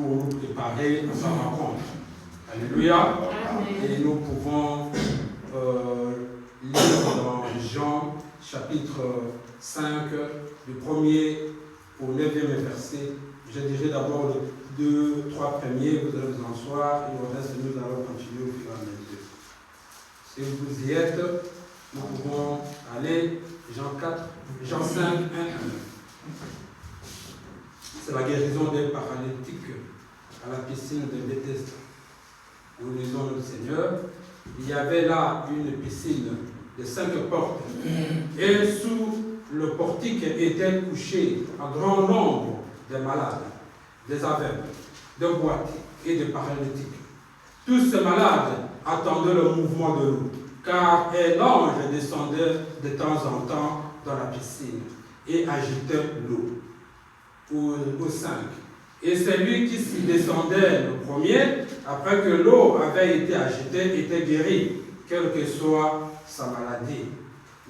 pour nous préparer à sa rencontre. Alléluia. Et nous pouvons lire dans Jean chapitre 5, du 1er au 9e verset. Je dirai d'abord les 2, 3 premiers, vous allez vous en asseoir, et le reste, nous allons continuer au fur et à mesure. Si vous y êtes, nous pouvons aller Jean 5, 1, 1. C'est la guérison des paralytiques à la piscine de Bethesda. Nous lisons le Seigneur. Il y avait là une piscine de 5 portes. Et sous le portique étaient couchés un grand nombre de malades, des aveugles, de boites et de paralytiques. Tous ces malades attendaient le mouvement de l'eau, car un ange descendait de temps en temps dans la piscine et agitait l'eau. Au 5. Et celui qui s'y descendait le premier, après que l'eau avait été agitée, était guéri, quelle que soit sa maladie.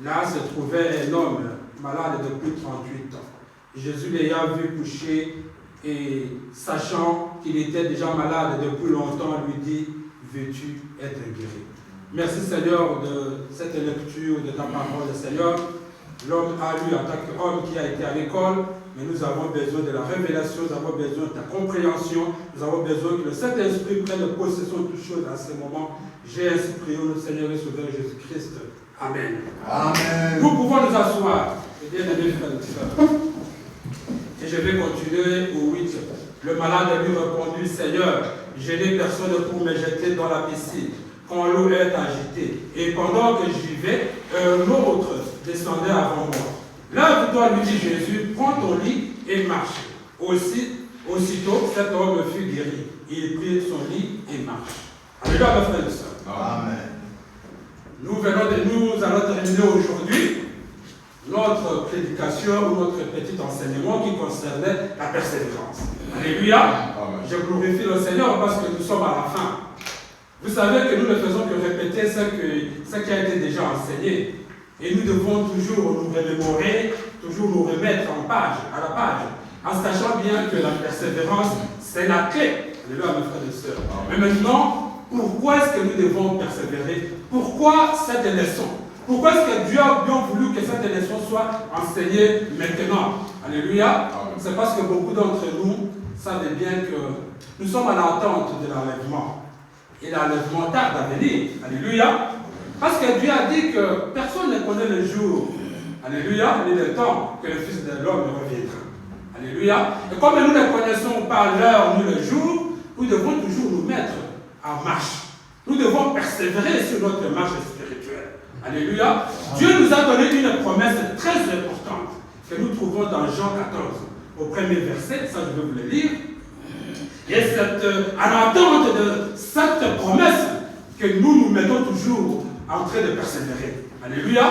Là se trouvait un homme malade depuis 38 ans. Jésus l'ayant vu coucher et sachant qu'il était déjà malade depuis longtemps, lui dit, veux-tu être guéri? Merci Seigneur de cette lecture de ta parole, Seigneur. L'homme a lu en tant qu'homme qui a été à l'école, mais nous avons besoin de la révélation, nous avons besoin de ta compréhension, nous avons besoin que le Saint-Esprit prenne possession de toutes choses à ce moment. J'ai ainsi prié au Seigneur et Sauveur Jésus-Christ. Amen. Amen. Nous pouvons nous asseoir, bien-aimés frères et sœurs. Et je vais continuer au 8. Le malade lui répondit, Seigneur, je n'ai personne pour me jeter dans la piscine quand l'eau est agitée. Et pendant que j'y vais, un autre descendait avant moi. Lève-toi, lui dit Jésus, prends ton lit et marche. Aussitôt, cet homme fut guéri. Il prit son lit et marche. Alléluia, mes frères et sœurs. Amen. Nous allons terminer aujourd'hui notre prédication ou notre petit enseignement qui concernait la persévérance. Alléluia. Amen. Je glorifie le Seigneur parce que nous sommes à la fin. Vous savez que nous ne faisons que répéter ce qui a été déjà enseigné. Et nous devons toujours nous remémorer, toujours nous remettre à la page, en sachant bien que la persévérance, c'est la clé. Alléluia, mes frères et sœurs. Mais maintenant, pourquoi est-ce que nous devons persévérer? Pourquoi cette leçon? Pourquoi est-ce que Dieu a bien voulu que cette leçon soit enseignée maintenant? Alléluia. C'est parce que beaucoup d'entre nous savent bien que nous sommes à l'attente de l'enlèvement. Et l'enlèvement tarde à venir. Alléluia. Parce que Dieu a dit que personne ne connaît le jour, alléluia, ni le temps que le Fils de l'homme reviendra. Alléluia. Et comme nous ne connaissons pas l'heure ni le jour, nous devons toujours nous mettre en marche. Nous devons persévérer sur notre marche spirituelle. Alléluia. Dieu nous a donné une promesse très importante que nous trouvons dans Jean 14, au premier verset, ça je vais vous le lire. Et c'est en attente de cette promesse que nous mettons toujours en train de persévérer. Alléluia.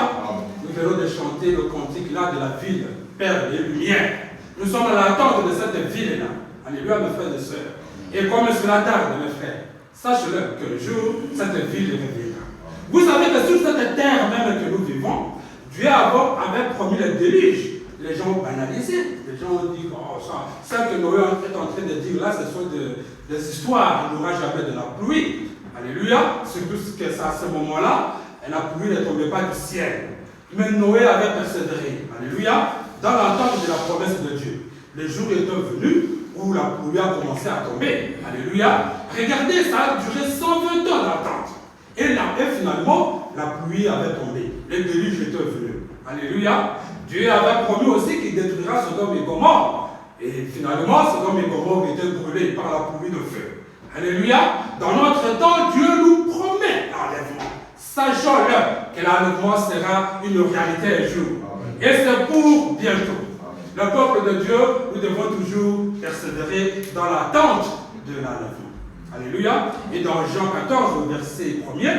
Nous venons de chanter le cantique là de la ville, Père et Lumière. Nous sommes à l'attente de cette ville-là. Alléluia, mes frères et sœurs. Et comme cela tarde, mes frères, sachez-le que le jour, cette ville reviendra. Vous savez que sur cette terre même que nous vivons, Dieu avait promis le déluge. Les gens ont banalisé. Les gens ont dit, oh, ça que Noé est en train de dire là, ce sont des histoires. Il n'y aura jamais de la pluie. Alléluia. Surtout que à ce moment-là, la pluie ne tombait pas du ciel. Mais Noé avait persévéré. Alléluia. Dans l'attente de la promesse de Dieu. Le jour est venu où la pluie a commencé à tomber. Alléluia. Regardez, ça a duré 120 ans d'attente. Et finalement, la pluie avait tombé. Le déluge était venu. Alléluia. Dieu avait promis aussi qu'il détruira Sodome et Gomorrhe. Et finalement, Sodome et Gomorrhe étaient brûlés par la pluie de feu. Alléluia. Dans notre temps, Dieu nous promet l'enlèvement. Sachons-le que l'enlèvement sera une réalité un jour. Amen. Et c'est pour bientôt. Amen. Le peuple de Dieu, nous devons toujours persévérer dans l'attente de l'enlèvement. Alléluia. Et dans Jean 14, au verset 1er,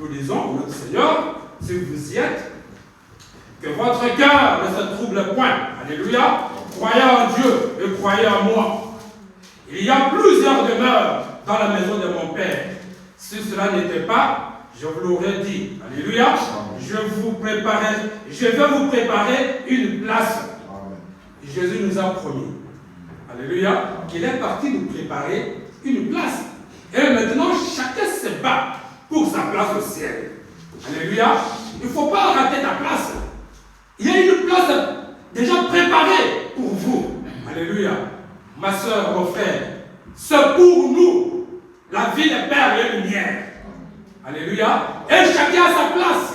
nous lisons, notre Seigneur, si vous y êtes, que votre cœur ne se trouble point. Alléluia. Croyez en Dieu et croyez en moi. Il y a plusieurs demeures dans la maison de mon Père. Si cela n'était pas, je vous l'aurais dit. Alléluia. Je vais vous préparer une place. Amen. Jésus nous a promis. Alléluia. Qu'il est parti nous préparer une place. Et maintenant, chacun se bat pour sa place au ciel. Alléluia. Il ne faut pas rater ta place. Il y a une place déjà préparée pour vous. Alléluia. Ma soeur, mon frère, c'est pour nous la vie des pères et lumière. Alléluia. Et chacun a sa place.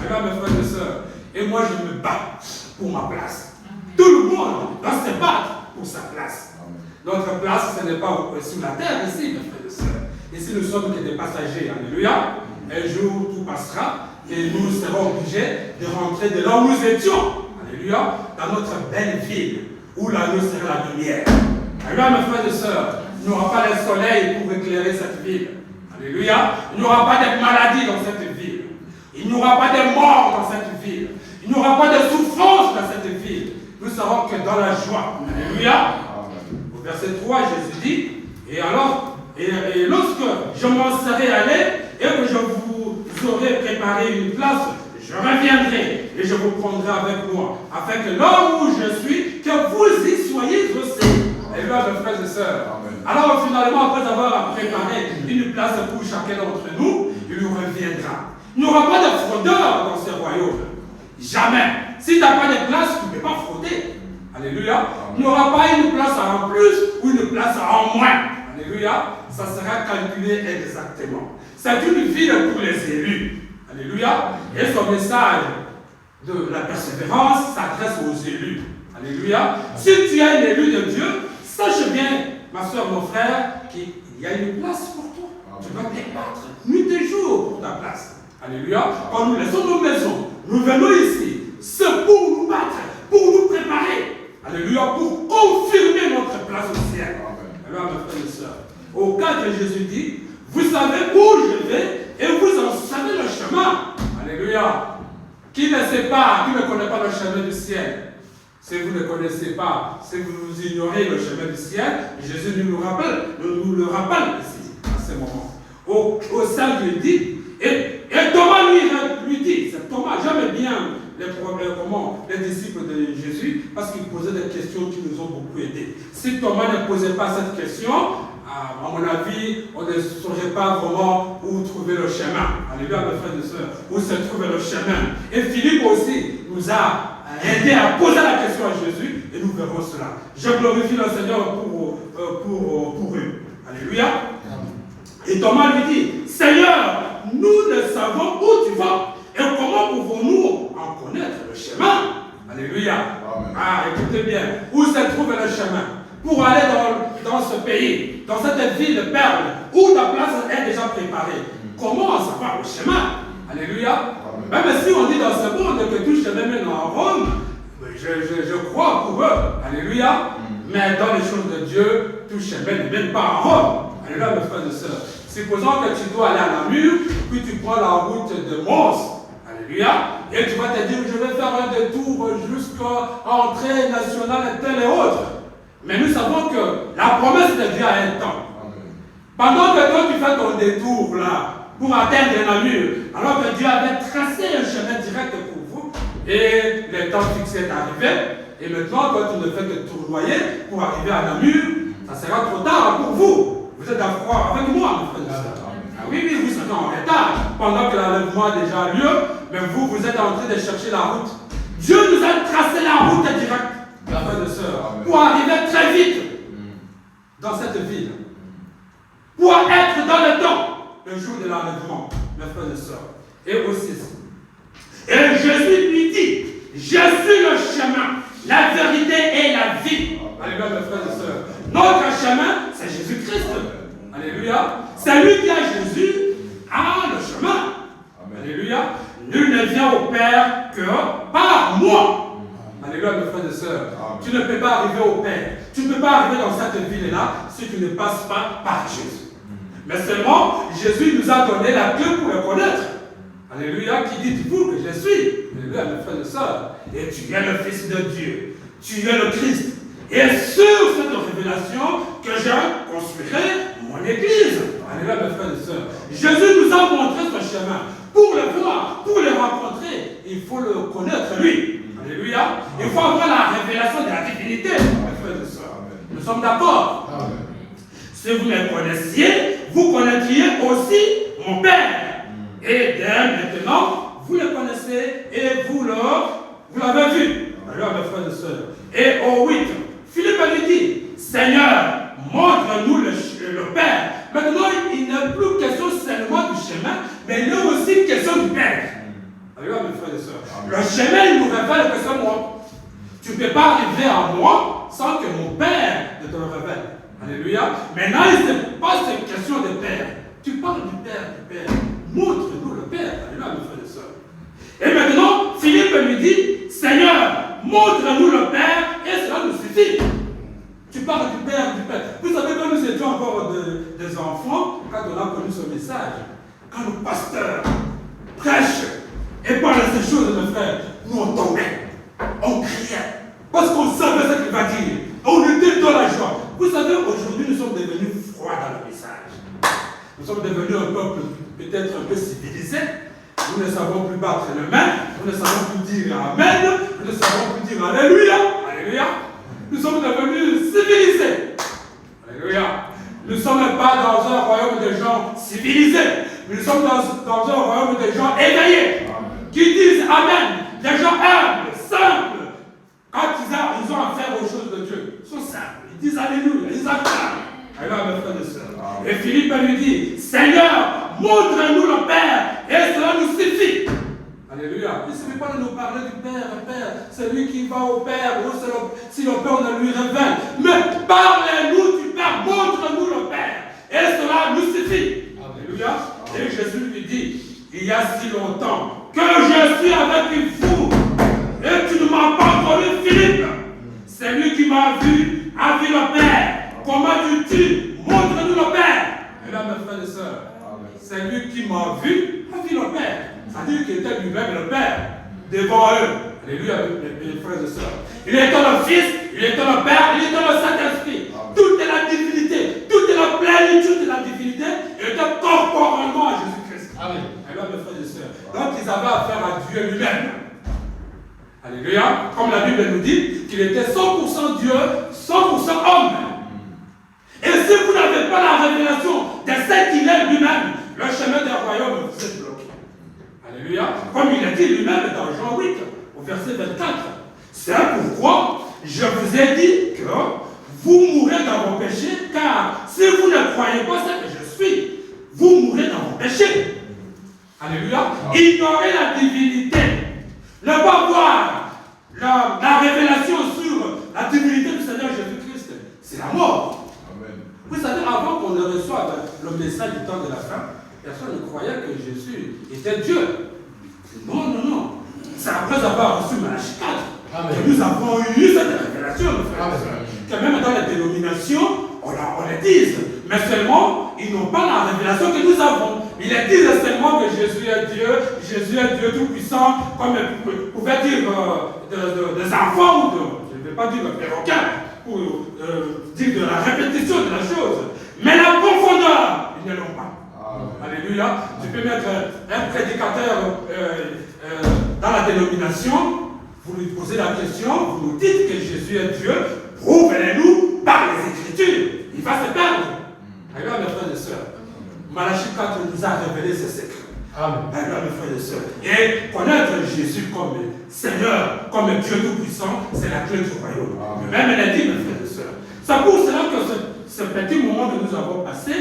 Alléluia, mes frères et sœurs. Et moi, je me bats pour ma place. Tout le monde doit se battre pour sa place. Notre place, ce n'est pas sur la terre ici, mes frères et sœurs. Ici, nous sommes que des passagers. Alléluia. Un jour, tout passera et nous serons obligés de rentrer de là où nous étions. Alléluia. Dans notre belle ville où là nous sera la lumière. Alléluia, mes frères et sœurs. Il n'y aura pas le soleil pour éclairer cette ville. Alléluia. Il n'y aura pas de maladies dans cette ville. Il n'y aura pas de morts dans cette ville. Il n'y aura pas de souffrance dans cette ville. Nous serons que dans la joie. Alléluia. Au verset 3, Jésus dit, et alors, et lorsque je m'en serai allé et que je vous aurai préparé une place, je reviendrai et je vous prendrai avec moi, afin que là où je suis, que vous y soyez aussi. Alléluia, mes frères et sœurs. Alors finalement, après avoir préparé une place pour chacun d'entre nous, il nous reviendra. Il n'y aura pas de fraudeur dans ce royaume. Jamais. Si tu n'as pas de place, tu ne peux pas frauder. Alléluia. Il n'y aura pas une place en plus ou une place en moins. Alléluia. Ça sera calculé exactement. C'est une ville pour les élus. Alléluia. Et son message de la persévérance s'adresse aux élus. Alléluia. Si tu es un élu de Dieu, sache bien, ma soeur, mon frère, qu'il y a une place pour toi. Tu dois te battre nuit et jour pour ta place. Alléluia. Quand nous laissons nos maisons, nous venons ici, c'est pour nous battre, pour nous préparer. Alléluia. Pour confirmer notre place au ciel. Alléluia, mes frères et sœurs. Au cas que Jésus dit, vous savez où je vais et vous en savez le chemin. Alléluia. Qui ne sait pas, qui ne connaît pas le chemin du ciel? Si vous ne connaissez pas, si vous ignorez le chemin du ciel, Jésus nous le rappelle ici, à ce moment. Au sein lui dit, et Thomas lui dit, c'est Thomas, j'aime bien les disciples de Jésus, parce qu'ils posaient des questions qui nous ont beaucoup aidés. Si Thomas ne posait pas cette question, à mon avis, on ne saurait pas vraiment où trouver le chemin. Alléluia, mes frères et sœurs, où se trouve le chemin. Et Philippe aussi nous a aidé à poser la question à Jésus, et nous verrons cela. Je glorifie le Seigneur pour eux. Alléluia. Et Thomas lui dit, Seigneur, nous ne savons où tu vas, et comment pouvons-nous en connaître le chemin? Alléluia. Amen. Ah, écoutez bien, où se trouve le chemin? Pour aller dans ce pays, dans cette ville de perles, où ta place est déjà préparée. Comment savoir le chemin? Alléluia. Amen. Même si on dit dans ce monde que tout chemin mène en Rome, je crois pour eux. Alléluia. Mais dans les choses de Dieu, tout chemin ne mène pas en Rome. Alléluia, mes frères et sœurs. Supposons que tu dois aller à Namur, puis tu prends la route de Mons. Alléluia. Et tu vas te dire, je vais faire un détour jusqu'à l'entrée nationale telle et autre. Mais nous savons que la promesse de Dieu a un temps. Pendant que toi tu fais ton détour là, pour atteindre Namur, alors que Dieu avait tracé un chemin direct pour vous, et le temps fixé est arrivé, et maintenant toi tu ne fais que tournoyer pour arriver à Namur, ça sera trop tard pour vous. Vous êtes d'accord avec moi, mes frères et sœurs? Ah oui, vous serez en retard, pendant que l'enlèvement a déjà lieu, mais vous êtes en train de chercher la route. Dieu nous a tracé la route directe, mes frères et sœurs, pour arriver très vite dans cette ville. Pour être dans le temps, le jour de l'enlèvement, mes frères et sœurs. Et aussi, et Jésus lui dit, je suis le chemin, la vérité et la vie. Alléluia, mes frères et sœurs. Notre chemin, c'est Jésus-Christ. Alléluia. C'est lui qui a Jésus, a le chemin. Amen. Alléluia. Nul ne vient au Père que par moi. Alléluia, mes frères et sœurs. Amen. Tu ne peux pas arriver au Père. Tu ne peux pas arriver dans cette ville-là si tu ne passes pas par Jésus. Mais seulement, Jésus nous a donné la clé pour le connaître. Alléluia. Qui dites-vous que je suis? Alléluia, mes frères et sœurs. Et tu es le Fils de Dieu. Tu es le Christ. Et sur cette révélation que je construirai mon église. Alléluia, mes frères et sœurs. Jésus nous a montré ce chemin. Pour le voir, pour le rencontrer, il faut le connaître lui. Alléluia. Il faut avoir la révélation de la divinité, mes frères et sœurs. Nous sommes vous me connaissiez, vous connaîtriez aussi mon Père. Et dès maintenant, vous le connaissez et vous l'avez vu. Alors, mes frères et sœurs. Et au 8, Philippe lui dit, Seigneur, montre-nous le Père. Maintenant, il n'est plus question seulement du chemin, mais il est aussi question du Père. Alors, mes frères et sœurs, le chemin, il nous révèle que c'est moi. Tu ne peux pas arriver à moi sans que mon Père ne te le révèle. Alléluia. Maintenant, il ne se pose cette question de Père. Tu parles du Père. Montre-nous le Père. Alléluia, mes frères et sœurs. Et maintenant, Philippe lui dit, Seigneur, montre-nous le Père et cela nous suffit. Tu parles du Père. Vous savez, quand nous étions encore des enfants, quand on a connu ce message, quand le pasteur prêche et parle de ces choses, mes frères, nous on tombait, on criait, parce qu'on savait ce qu'il va dire. On était dans la joie. Vous savez, aujourd'hui, nous sommes devenus froids dans le message. Nous sommes devenus un peuple peut-être un peu civilisé. Nous ne savons plus battre les mains, nous ne savons plus dire Amen, nous ne savons plus dire Alléluia. Alléluia. Nous sommes devenus civilisés. Alléluia. Nous ne sommes pas dans un royaume de gens civilisés. Nous sommes dans un royaume de gens éveillés. Qui disent Amen. Des gens humbles, simples. Quand ils ont affaire aux choses de Dieu, ils sont simples. Ils disent Alléluia. Ils acclament. Alors, mes frères et sœurs. Et Philippe lui dit, Seigneur, montre-nous le Père, et cela nous suffit. Alléluia. Il ne suffit pas de nous parler du Père, c'est lui qui va au Père, ou si le Père ne lui révèle. Mais parlez-nous du Père, montre-nous le Père, et cela nous suffit. Alléluia. Et Jésus lui dit, il y a si longtemps que je suis avec vous, et tu ne m'as pas connu, Philippe. C'est lui qui m'a vu, a vu le Père. Comment dis-tu? Montre-nous le Père. Et là, mes frères et sœurs, c'est lui qui m'a vu, a vu le Père. C'est-à-dire qu'il était lui-même le Père devant eux. Alléluia, mes frères et sœurs. Il était le Fils, il était le Père, il était le Saint-Esprit. Toute est la divinité, toute est la plénitude de la divinité. Il était corporellement à Jésus-Christ. Amen. Alors, mes frères et sœurs, donc ils avaient affaire à Dieu lui-même. Alléluia. Comme la Bible nous dit qu'il était 100% Dieu, 100% homme. Et si vous n'avez pas la révélation de ce qu'il est lui-même, le chemin des royaumes vous est bloqué. Alléluia. Comme il a dit lui-même dans Jean 8, au verset 24. C'est pourquoi je vous ai dit que vous mourrez dans vos péchés, car si vous ne croyez pas ce que je suis, vous mourrez dans vos péchés. Alléluia. Ignorer la divinité, ne pas voir la révélation sur la divinité du Seigneur Jésus-Christ, c'est la mort. Vous savez, avant qu'on ne reçoive le message du temps de la fin, personne ne croyait que Jésus était Dieu. Non. C'est après avoir reçu Malachie 4 que nous avons eu cette révélation, que même dans les dénominations, on les dise. Mais seulement, ils n'ont pas la révélation que nous avons. Ils disent seulement que Jésus est Dieu tout-puissant, comme pouvait dire des enfants, ou je ne vais pas dire perroquets, pour dire de la répétition de la chose. Mais la profondeur, ils ne l'ont pas. Alléluia. Tu peux mettre un prédicateur dans la dénomination, vous lui posez la question, vous nous dites que Jésus est Dieu, prouvez-le-nous par les Écritures. Il va se perdre. Alléluia, mes frères et sœurs. Malachie 4 nous a révélé ses secrets. Alléluia, mes frères et sœurs. Et connaître Jésus comme Seigneur, comme Dieu tout-puissant, c'est la clé du royaume. Même elle a dit, mes frères et sœurs. C'est pour cela que ce petit moment que nous avons passé,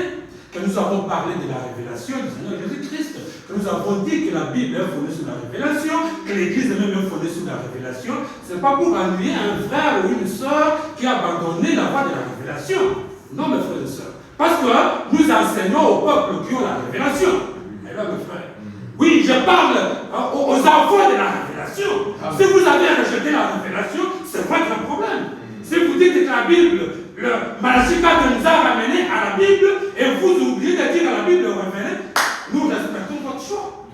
que nous avons parlé de la révélation du Seigneur Jésus-Christ, que nous avons dit que la Bible est fondée sur la révélation, que l'Église est même fondée sur la révélation, ce n'est pas pour ennuyer un frère ou une sœur qui a abandonné la voie de la révélation. Non, mes frères et sœurs. Parce que nous enseignons aux peuples qui ont la révélation. Et là, mes frères, oui, je parle aux enfants de la révélation. Si vous avez rejeté la révélation, c'est votre problème. Si vous dites que la Bible, le Malachie 4 nous a ramené à la Bible et vous oubliez de dire à la Bible révélée, nous respectons votre choix.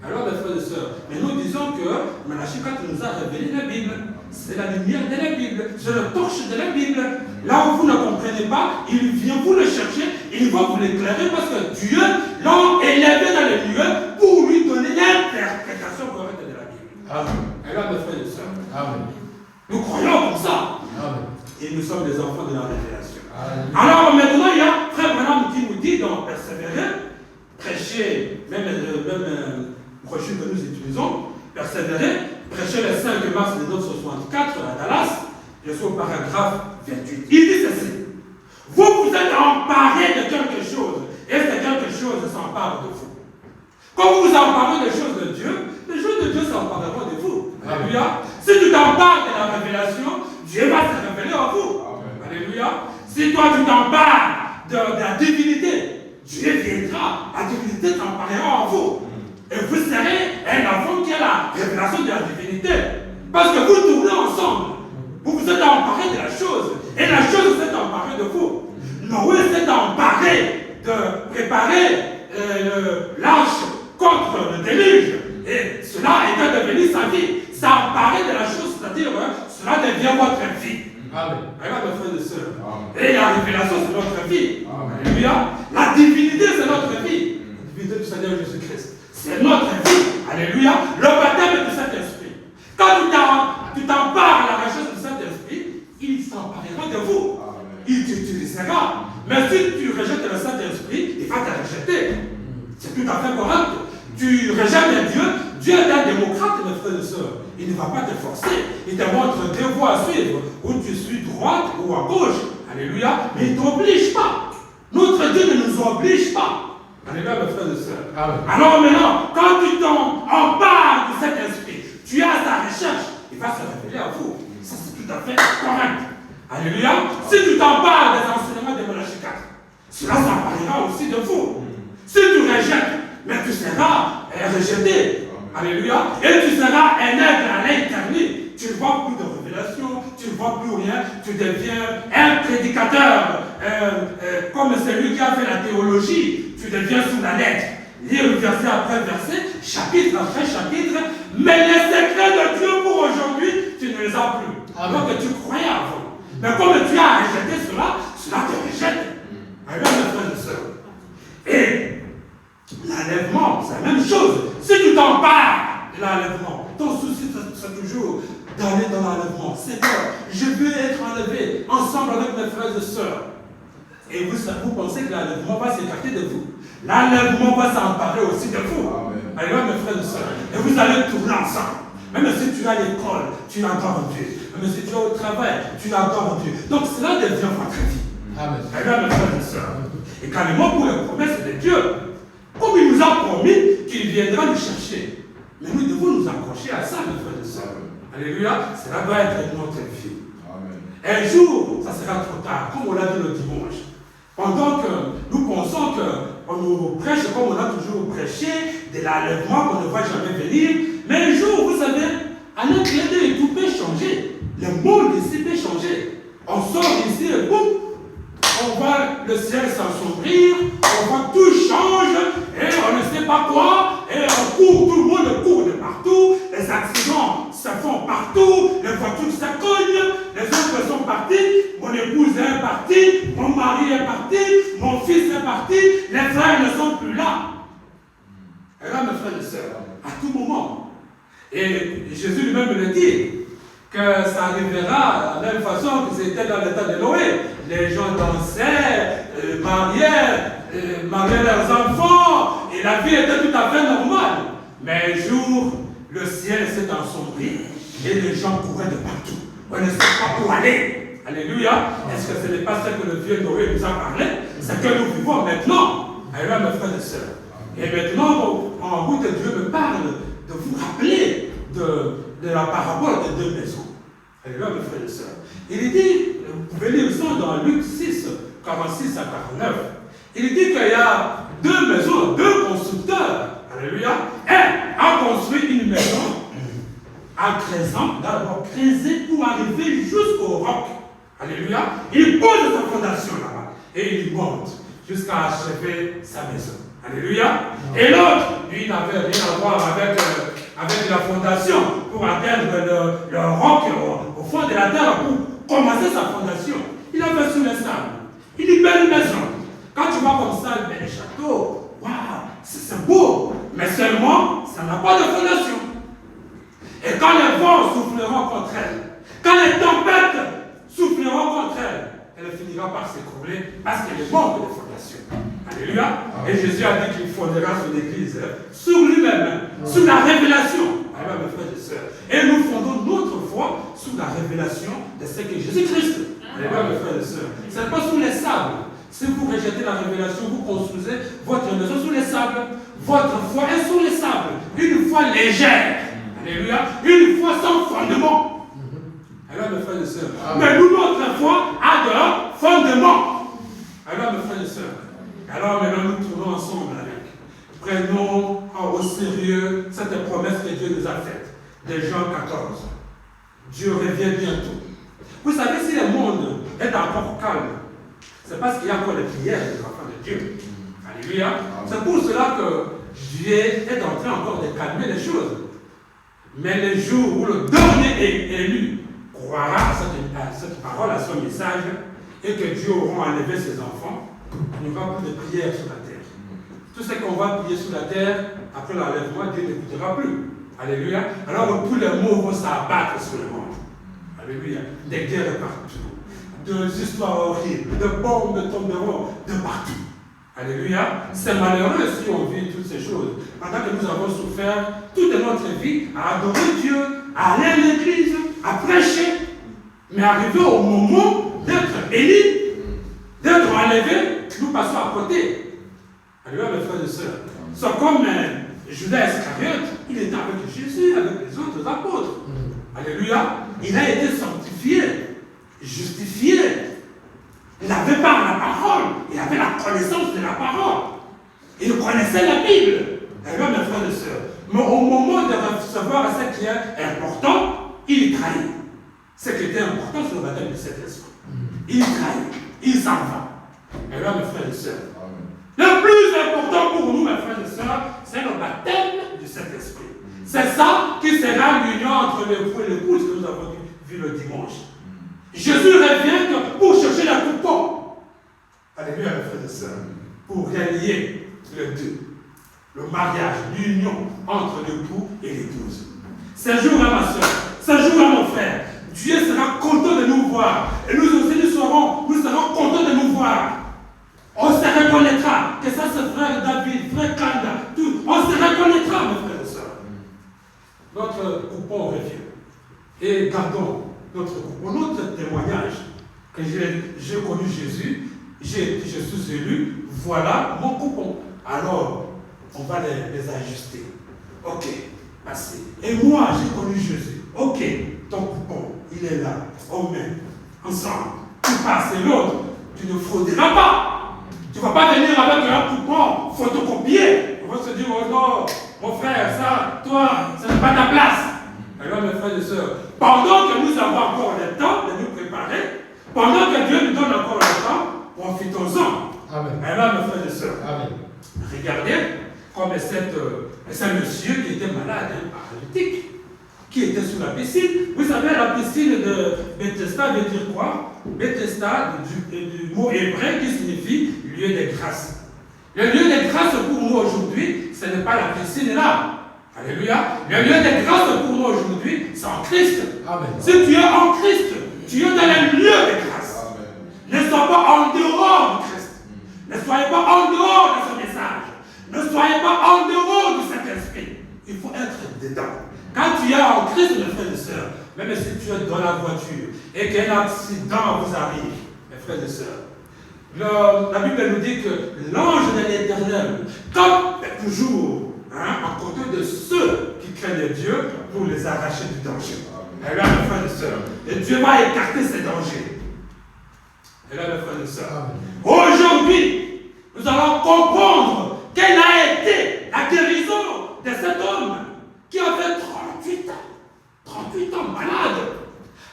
Alors, mes frères et sœurs, mais nous disons que Malachie 4 nous a révélé la Bible. C'est la lumière de la Bible, c'est le torche de la Bible. Là où vous ne comprenez pas, il vient vous le chercher, il va vous l'éclairer parce que Dieu l'a élevé dans les lieux pour lui donner l'interprétation correcte de la Bible. Amen. Alors, mes frères et sœurs, amen. Nous croyons comme ça. Amen. Et nous sommes des enfants de la révélation. Amen. Alors maintenant, il y a Frère que nous utilisons, persévérer, prêcher le 5 mars 1964 à Dallas, je suis au paragraphe 28. Il dit ceci. Vous vous êtes emparé de quelque chose, et c'est quelque chose s'empare de vous. Quand vous vous emparez des choses de Dieu, les choses de Dieu s'empareront de vous. Alléluia. Si tu t'empares de la révélation, Dieu va se révéler en vous. Alléluia. Si toi tu t'empares de la divinité, Dieu viendra, la divinité s'emparera en vous. Et vous serez un enfant qui a la révélation de la divinité. Parce que vous tournez ensemble. Vous vous êtes emparé de la chose. Et la chose s'est emparée de vous. Noé s'est emparé de préparer l'arche contre le déluge. Et cela était devenu sa vie. S'emparer de la chose, c'est-à-dire cela devient votre vie. Amen. Regarde mes frères et sœurs. Et la révélation, c'est notre vie. Alléluia. La divinité, c'est notre vie. La divinité du Seigneur Jésus-Christ. C'est notre vie. Alléluia. Le baptême du Saint-Esprit. Quand tu t'empares à la recherche du Saint-Esprit, il s'emparera de vous. Il t'utilisera. Mais si tu rejettes le Saint-Esprit, il va te rejeter. C'est tout à fait correct. Tu rejettes Dieu. Dieu est un démocrate, mes frères et sœurs. Il ne va pas te forcer. Il te montre deux voies à suivre. Où tu suis droite ou à gauche. Alléluia. Mais il ne t'oblige pas. Notre Dieu ne nous oblige pas. Alléluia, mes frères et sœurs. Alors maintenant, quand tu t'empares de cet esprit, tu es à ta recherche, il va se révéler à vous. Ça, c'est tout à fait correct. Alléluia. Si tu t'empares des enseignements de Malachie 4, cela s'emparera aussi de vous. Si tu rejettes, mais tu seras rejeté. Alléluia. Et tu seras un être à l'éternité. Tu ne vois plus de révélation, tu ne vois plus rien, tu deviens un prédicateur, comme celui qui a fait la théologie, tu deviens sous la lettre. Lire verset après verset, chapitre après chapitre, mais les secrets de Dieu pour aujourd'hui, tu ne les as plus. Alors que tu croyais avant. Mais comme tu as rejeté cela, cela te rejette. Alors mes frères et sœurs. Et l'enlèvement, c'est la même chose. Si tu t'empares de l'enlèvement, ton souci c'est toujours d'aller dans l'enlèvement. Seigneur, je veux être enlevé ensemble avec mes frères et sœurs. Et vous pensez que l'enlèvement va s'écarter de vous. L'enlèvement va s'emparer aussi de vous. Alléluia, mes frères et sœurs. Et vous allez tourner ensemble. Même si tu es à l'école, tu adores Dieu. Même si tu es au travail, tu adores Dieu. Donc cela devient votre vie. Alléluia, mes frères et sœurs. Et carrément pour les promesses de Dieu. Comme il nous a promis qu'il viendra nous chercher. Mais nous devons nous accrocher à ça, mes frères et sœurs. Alléluia, cela doit être notre vie. Un jour, ça sera trop tard, comme on l'a dit le dimanche. Pendant que nous pensons qu'on nous prêche comme on a toujours prêché, de l'enlèvement qu'on ne va jamais venir, mais un jour, vous savez, à un clin d'œil, tout peut changer. Le monde ici peut changer. On sort ici et boum, on voit le ciel s'assombrir, on voit tout change, et on ne sait pas quoi, et on court, tout le monde court de partout, les accidents se font partout, les voitures se cognent, les autres sont partis, mon épouse est partie, mon mari est parti, mon fils est parti, les frères ne sont plus là. Et là, mes frères et sœurs, à tout moment, et Jésus lui-même le dit, que ça arrivera de la même façon que c'était dans le temps de Noé. Les gens dansaient, mariaient leurs enfants, et la vie était tout à fait normale. Mais un jour, le ciel s'est ensombri, et les gens couraient de partout. On ne sait pas où aller. Alléluia. Est-ce que ce n'est pas ce que le vieux Noé nous a parlé? C'est que nous vivons maintenant. Alléluia, mes frères et sœurs. Et maintenant, en route, Dieu me parle de vous rappeler de la parabole des deux maisons. Alléluia, mes frères et sœurs. Il dit, vous pouvez lire ça dans Luc 6, 46 à 49. Il dit qu'il y a deux maisons, deux constructeurs. Alléluia. Un a construit une maison en creusant, d'abord creuser pour arriver jusqu'au roc. Alléluia. Il pose sa fondation là-bas et il monte jusqu'à achever sa maison. Alléluia. Et l'autre, lui, n'avait rien à voir avec la fondation pour atteindre le roc au fond de la terre pour commencer sa fondation. Il a fait sous le sable. Il dit belle maison. Quand tu vois comme ça, le château, waouh, c'est beau. Mais seulement, ça n'a pas de fondation. Et quand les vents souffleront contre elle, quand les tempêtes souffleront contre elle, elle finira par s'écrouler parce qu'elle manque de fondation. Alléluia. Et Jésus a dit qu'il fondera son église sur lui-même, sur la révélation. Alors, mes frères et sœurs. Et nous fondons notre foi sur la révélation de ce que Jésus-Christ. Alléluia, mes frères et sœurs. Ce n'est pas sur les sables. Si vous rejetez la révélation, vous construisez votre maison sur les sables. Votre foi est sur les sables. Une foi légère. Alléluia. Une foi sans fondement. Alors, mes frères et sœurs. Mais nous, notre foi a de fondement. Alors, mes frères et sœurs. Alors, maintenant, nous tournons ensemble avec. Prenons au sérieux cette promesse que Dieu nous a faite. De Jean 14. Dieu revient bientôt. Vous savez, si le monde est encore calme, c'est parce qu'il y a encore les prières des enfants de Dieu. Alléluia. C'est pour cela que Dieu est en train encore de calmer les choses. Mais le jour où le dernier élu croira à cette parole, à son message, et que Dieu aura enlevé ses enfants, il n'y aura plus de prière sur la terre. Tout ce qu'on va prier sur la terre, après l'enlèvement, Dieu n'écoutera plus. Alléluia. Alors tous les mots vont s'abattre sur le monde. Alléluia. Des guerres partout. Des histoires horribles. De bombes tomberont de partout. Alléluia. C'est malheureux si on vit toutes ces choses. Pendant que nous avons souffert toute notre vie à adorer Dieu, à aller à l'église, à prêcher. Mais arrivé au moment d'être béni, d'être enlevé, nous passons à côté. Alléluia, mes frères et sœurs. C'est comme Judas Iscariote, il était avec Jésus, avec les autres apôtres. Alléluia. Il a été sanctifié, justifié. Il n'avait pas la parole, il avait la connaissance de la parole. Il connaissait la Bible. Alléluia, mes frères et sœurs. Mais au moment de recevoir ce qui est important, il trahit. Ce qui était important, c'est le baptême de cet esprit. Il trahit, il s'en va. Alléluia, mes frères et sœurs. Le plus important pour nous, mes frères et sœurs, c'est le baptême du Saint-Esprit. C'est ça qui sera l'union entre l'époux et l'épouse que nous avons vu le dimanche. Jésus revient pour chercher la coupon. Alléluia, mes frères et sœurs. Pour relier les deux. Le mariage, l'union entre l'époux et l'épouse. Ce jour-là, ma soeur, ce jour-là, mon frère, Dieu sera content de nous voir. Et nous aussi, nous serons contents de nous voir. On se reconnaîtra que ça c'est frère David, frère Kanda, tout. On se reconnaîtra, mes frères et sœurs. Notre coupon revient. Et gardons notre coupon, notre témoignage. Que j'ai connu Jésus, je suis élu, voilà mon coupon. Alors, on va les ajuster. Ok, passez. Et moi, j'ai connu Jésus. Ok, ton coupon, il est là. On met ensemble. Tu passes et l'autre, tu ne frauderas pas. Tu ne vas pas venir avec un coupon photocopié. On va se dire, oh non, mon frère, ça, toi, ce n'est pas ta place. Alors, mes frères et sœurs, pendant que nous avons encore le temps de nous préparer, pendant que Dieu nous donne encore le temps, profitons-en. Amen. Alors, mes frères et sœurs, amen. Regardez comme c'est monsieur qui était malade, paralytique, qui était sous la piscine. Vous savez, la piscine de Bethesda veut dire quoi? Bethesda, du mot hébreu qui signifie lieu de grâce. Le lieu de grâce pour nous aujourd'hui, ce n'est pas la piscine là. Alléluia. Le lieu de grâce pour nous aujourd'hui, c'est en Christ. Amen. Si tu es en Christ, tu es dans le lieu de grâce. Amen. Ne sois pas en dehors du Christ. Ne soyez pas en dehors de ce message. Ne soyez pas en dehors de cet esprit. Il faut être dedans. Quand tu es en Christ, mes frères et sœurs, même si tu es dans la voiture et qu'un accident vous arrive, mes frères et sœurs, la Bible nous dit que l'ange de l'Éternel comme toujours à côté de ceux qui craignent Dieu pour les arracher du danger. Et là, mes frères et sœurs, et Dieu va écarter ces dangers. Et là, mes frères et sœurs, aujourd'hui, nous allons comprendre quelle a été la guérison de cet homme qui avait 38 ans malade.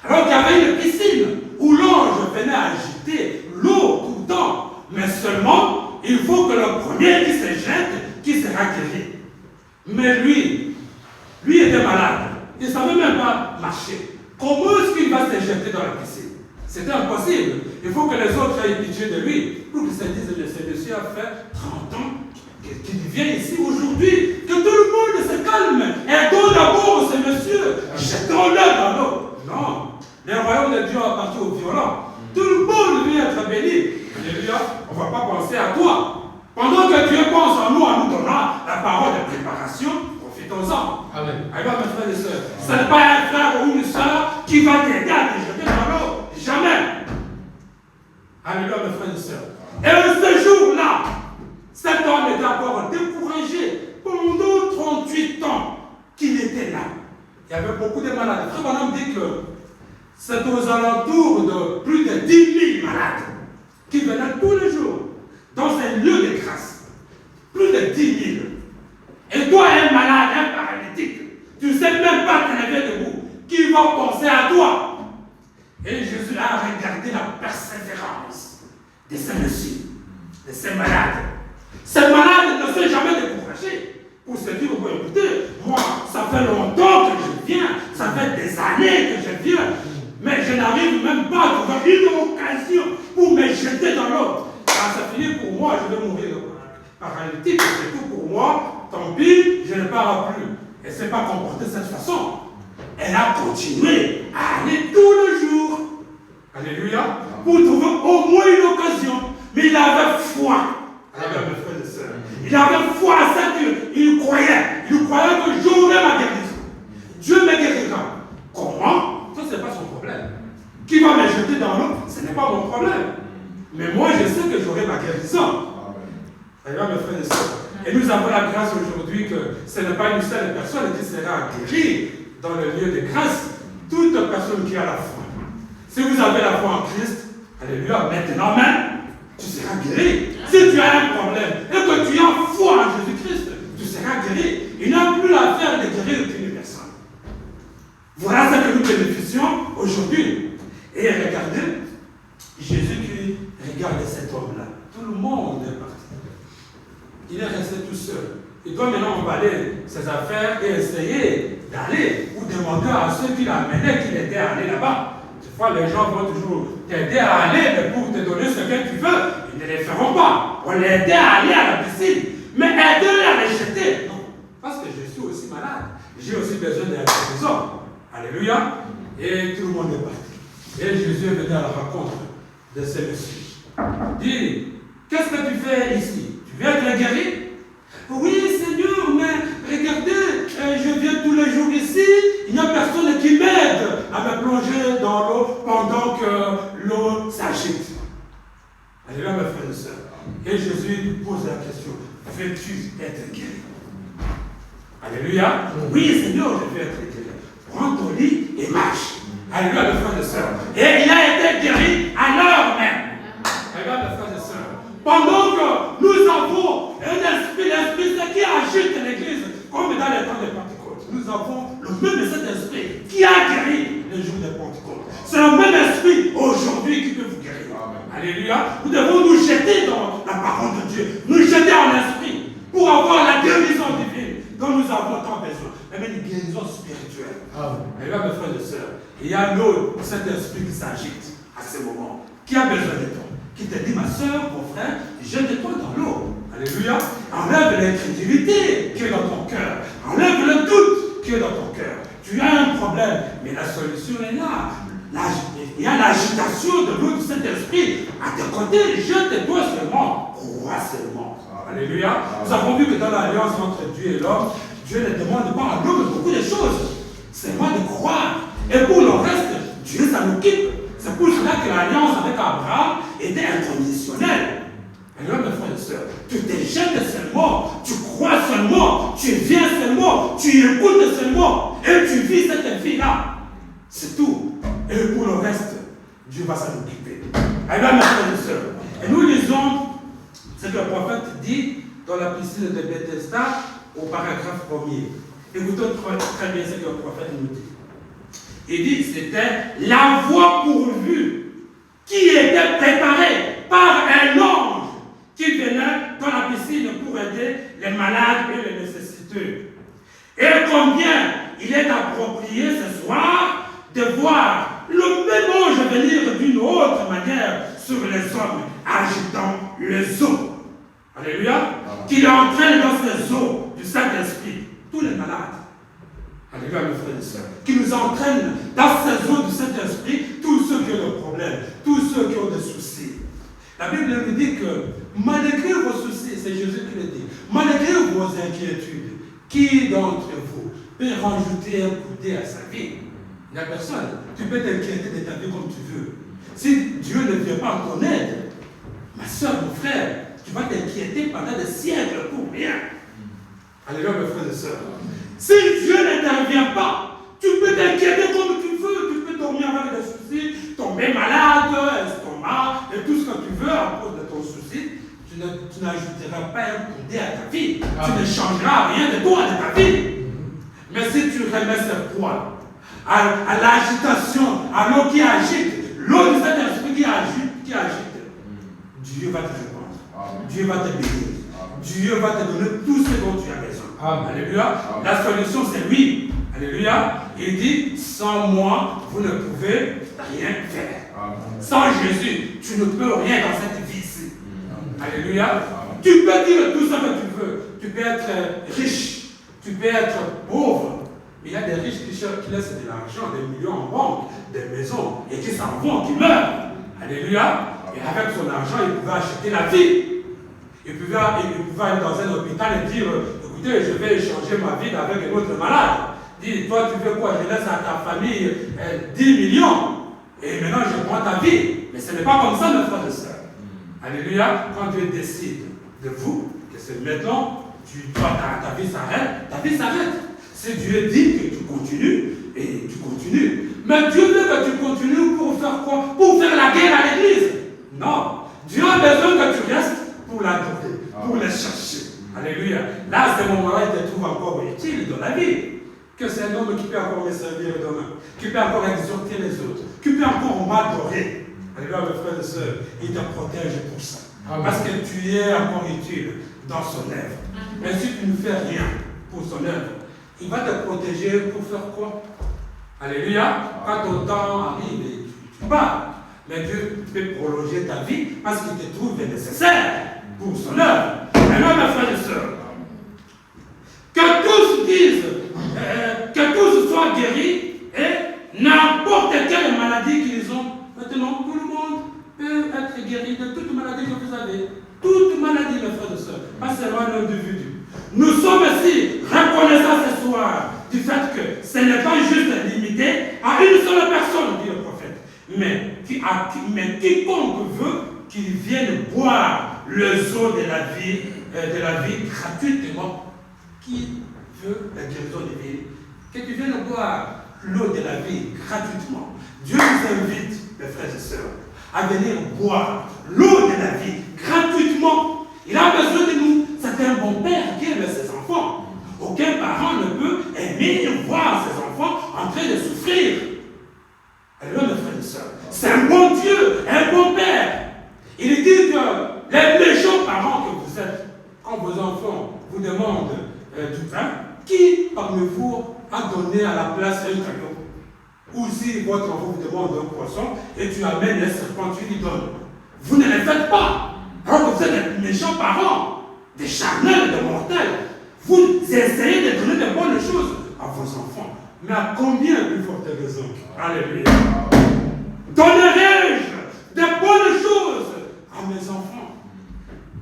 Alors qu'il y avait une piscine où l'ange venait agiter l'eau tout le temps. Mais seulement, il faut que le premier qui se jette, qui sera guéri. Mais lui était malade. Il ne savait même pas marcher. Comment est-ce qu'il va se jeter dans la piscine? C'était impossible. Il faut que les autres aient pitié de lui pour qu'ils se disent, ce monsieur a fait 30 ans qu'il vient ici aujourd'hui. Que tout le monde se calme. Aidons d'abord ce monsieur. Jetons-le dans l'eau. Non. Le royaume de Dieu appartient aux violents. Tout le monde veut être béni. Alléluia. On ne va pas penser à toi. Pendant que Dieu pense en nous, en nous donnant la parole de préparation, profitons-en. Amen. Alors, mes frères et sœurs, ce n'est pas un frère ou une sœur qui va t'aider à te jeter dans l'eau. Jamais. Alléluia, mes frères et sœurs. Et ce jour-là, cet homme était encore découragé pendant 38 ans qu'il était là. Il y avait beaucoup de malades. Frère Branham dit que c'est aux alentours de plus de 10 000 malades qui venaient tous les jours dans un lieu de grâce. Plus de 10 000. Et toi, un malade, un paralytique, tu ne sais même pas te lever debout. Qui va penser à toi? Et Jésus a regardé la persévérance de ces messieurs, de ces malades. Ces malades ne sont jamais découragés pour se dire, bon, écoutez, moi, ça fait longtemps que je viens, ça fait des années que je viens, mais je n'arrive même pas à trouver une occasion pour me jeter dans l'eau. Quand ça finit pour moi, je vais mourir paralytique, c'est tout pour moi, tant pis, je ne pars plus. Elle ne s'est pas comportée de cette façon. Elle a continué à aller tous les jours. Alléluia. Pour trouver au moins une occasion. Mais il avait foi. Alléluia, mes frères et sœurs. Il avait foi à ça qu'il croyait. Il croyait que j'aurai ma guérison. Dieu me guérira. Comment? Ça, ce n'est pas son problème. Qui va me jeter dans l'eau? Ce n'est pas mon problème. Mais moi, je sais que j'aurai ma guérison. Alléluia, mes frères et sœurs. Et nous avons la grâce aujourd'hui que ce n'est pas une seule personne qui sera guérie dans le lieu de grâce. Toute personne qui a la foi. Si vous avez la foi en Christ, alléluia, maintenant même, tu seras guéri. Si tu as un problème et que tu as foi en Jésus-Christ, tu seras guéri. Il n'a plus l'affaire de guérir qu'une personne. Voilà ce que nous bénéficions aujourd'hui. Et regardez, Jésus qui regarde cet homme-là. Tout le monde est parti. Il est resté tout seul. Il doit maintenant emballer ses affaires et essayer d'aller ou demander à ceux qui l'amenaient qu'il aidait à aller là-bas. Des fois, les gens vont toujours t'aider à aller, mais pour te donner ce que tu veux, ils ne le feront pas. On l'aidait à aller à la piscine, mais aider à les jeter. Non, parce que je suis aussi malade. J'ai aussi besoin de la guérison. Alléluia. Et tout le monde est parti. Et Jésus est venu à la rencontre de ces messieurs. Il dit, qu'est-ce que tu fais ici? Tu viens te guérir? Oui, Seigneur, mais regardez, je viens tous les jours ici, il n'y a personne qui m'aide à me plonger dans l'eau pendant que l'eau s'agite. Alléluia, mes frères et sœurs. Et Jésus lui pose la question, veux-tu être guéri? Alléluia. Oui, Seigneur, je veux être guéri. Prends ton lit et marche. Alléluia, mes frères et sœurs. Et il a été guéri à l'heure même. Alléluia, mes frères et sœurs. Pendant que nous avons un esprit, l'esprit qui agite l'église, comme dans les temps de Pentecôte, nous avons le même Saint-Esprit qui a guéri le jour de Pentecôte. C'est le même esprit aujourd'hui qui peut vous guérir. Amen. Alléluia. Nous devons nous jeter dans la parole de Dieu, nous jeter en esprit pour avoir la guérison divine dont nous avons tant besoin. Mais même une guérison spirituelle. Amen. Alléluia, mes frères et sœurs. Il y a l'eau, cet esprit qui s'agite à ce moment. Qui a besoin de toi? Qui te dit, ma soeur, mon frère, jette-toi dans l'eau. Alléluia. Enlève l'incrédulité qui est dans ton cœur. Enlève le doute qui est dans ton cœur. Tu as un problème, mais la solution est là. Il y a l'agitation de l'eau du Saint-Esprit. À tes côtés, jette-toi seulement. Crois seulement. Alléluia. Nous avons vu que dans l'alliance entre Dieu et l'homme, Dieu ne demande pas à l'homme beaucoup de choses. C'est moi de croire. Et pour le reste, Dieu s'en occupe. C'est pour cela que l'alliance avec Abraham était inconditionnelle. Alors, mes frères et sœurs, tu te jettes seulement, tu crois seulement, tu viens seulement, tu écoutes seulement, et tu vis cette vie-là. C'est tout. Et pour le reste, Dieu va s'en occuper. Alors, mes frères et sœurs, et nous lisons ce que le prophète dit dans la piscine de Bethesda au paragraphe 1er. Écoutons très bien ce que le prophète nous dit. Il dit que c'était la voie pourvue qui était préparée par un ange qui venait dans la piscine pour aider les malades et les nécessiteux. Et combien il est approprié ce soir de voir le même ange venir d'une autre manière sur les hommes, agitant les eaux. Alléluia. Qu'il entraîne dans ces eaux du Saint-Esprit tous les malades. Alléluia, mes frères et sœurs. Qui nous entraîne dans ces eaux du Saint-Esprit tous ceux qui ont des problèmes, tous ceux qui ont des soucis. La Bible nous dit que malgré vos soucis, ce c'est Jésus qui le dit. Malgré vos inquiétudes, qui d'entre vous peut rajouter un côté à sa vie? Il n'y a personne. Tu peux t'inquiéter de ta vie comme tu veux. Si Dieu ne vient pas en ton aide, ma soeur, mon frère, tu vas t'inquiéter pendant des siècles pour rien. Alléluia, mes frères et sœurs. Si Dieu n'intervient pas, tu peux t'inquiéter comme tu veux. Tu peux dormir avec des soucis, tomber malade, estomac, et tout ce que tu veux à cause de ton souci. Tu n'ajouteras pas un côté à ta vie. Tu ne changeras rien de toi, de ta vie. Mais si tu remets ce poids à l'agitation, à l'eau qui agite, l'eau de cet esprit qui agite, Dieu va te répondre. Dieu va te bénir. Dieu va te donner tout ce dont tu as besoin. Alléluia. La solution, c'est lui. Alléluia. Il dit, sans moi, vous ne pouvez rien faire. Sans Jésus, tu ne peux rien dans cette vie-ci. Alléluia. Tu peux dire tout ce que tu veux. Tu peux être riche. Tu peux être pauvre. Mais il y a des riches qui laissent de l'argent, des millions en banque, des maisons, et qui s'en vont, qui meurent. Alléluia. Et avec son argent, il pouvait acheter la vie. Il pouvait aller dans un hôpital et dire, écoutez, je vais échanger ma vie avec un autre malade. Dis, toi, tu veux quoi? Je laisse à ta famille 10 millions. Et maintenant, je prends ta vie. Mais ce n'est pas comme ça, mes frères et sœurs. Alléluia. Quand Dieu décide de vous, que c'est maintenant, ta vie s'arrête, ta vie s'arrête. Si Dieu dit que tu continues, et tu continues. Mais Dieu veut que tu continues pour faire quoi? Pour faire la guerre à l'église. Non. Dieu a besoin que tu restes pour l'adorer, pour le chercher. Alléluia. Là, à ce moment-là, il te trouve encore utile dans la vie. Que c'est un homme qui peut encore me servir demain, qui peut encore exhorter les autres, qui peut encore m'adorer. Alléluia, mes frères et sœurs, il te protège pour ça. Parce que tu es encore utile dans son œuvre. Mais si tu ne fais rien pour son œuvre, il va te protéger pour faire quoi? Alléluia. Quand ton temps arrive et tu pars, mais Dieu peut prolonger ta vie parce qu'il te trouve nécessaire pour son œuvre. Alors, mes frères et sœurs, que tous disent, que tous soient guéris et n'importe quelle maladie qu'ils ont. Maintenant, tout le monde peut être guéri de toute maladie que vous avez. Toute maladie, mes frères et sœurs, pas seulement l'individu. Nous sommes aussi reconnaissants ce soir du fait que ce n'est pas juste limité à une seule personne, dit le prophète, mais quiconque veut qu'il vienne boire le eau de la vie gratuitement. Qui veut la guérison divine? Que tu viennes boire l'eau de la vie gratuitement. Dieu nous invite, mes frères et sœurs, à venir boire l'eau de la vie gratuitement. Il a besoin de nous. C'est un bon père qui aime ses enfants. Aucun parent ne peut aimer voir ses enfants en train de souffrir. Alors, mes frères et sœurs, c'est un bon Dieu, un bon père. Il dit que les méchants parents que vous êtes, quand vos enfants vous demandent du pain, qui parmi vous a donné à la place un cadeau? Ou si votre enfant vous demande un poisson et tu amènes un serpent, tu lui donnes. Vous ne les faites pas. Alors que vous êtes des méchants parents, des charnels, des mortels. Vous essayez de donner de bonnes choses à vos enfants. Mais à combien plus forte raison? Alléluia. Donnerai-je de bonnes choses à mes enfants?